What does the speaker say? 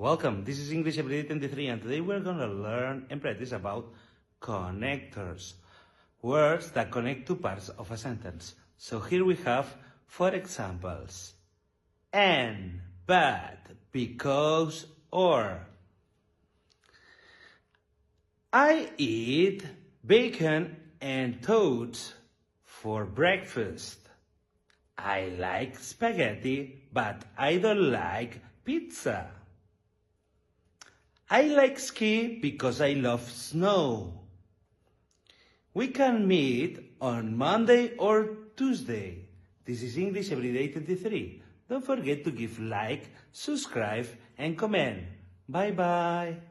Welcome, this is English Everyday 23 and today we're gonna learn and practice about connectors, words that connect two parts of a sentence. So here we have 4 examples. And, but, because, or. I eat bacon and toast for breakfast. I like spaghetti, but I don't like pizza. I like ski because I love snow. We can meet on Monday or Tuesday. This is English Everyday 23. Don't forget to give like, subscribe, and comment. Bye bye.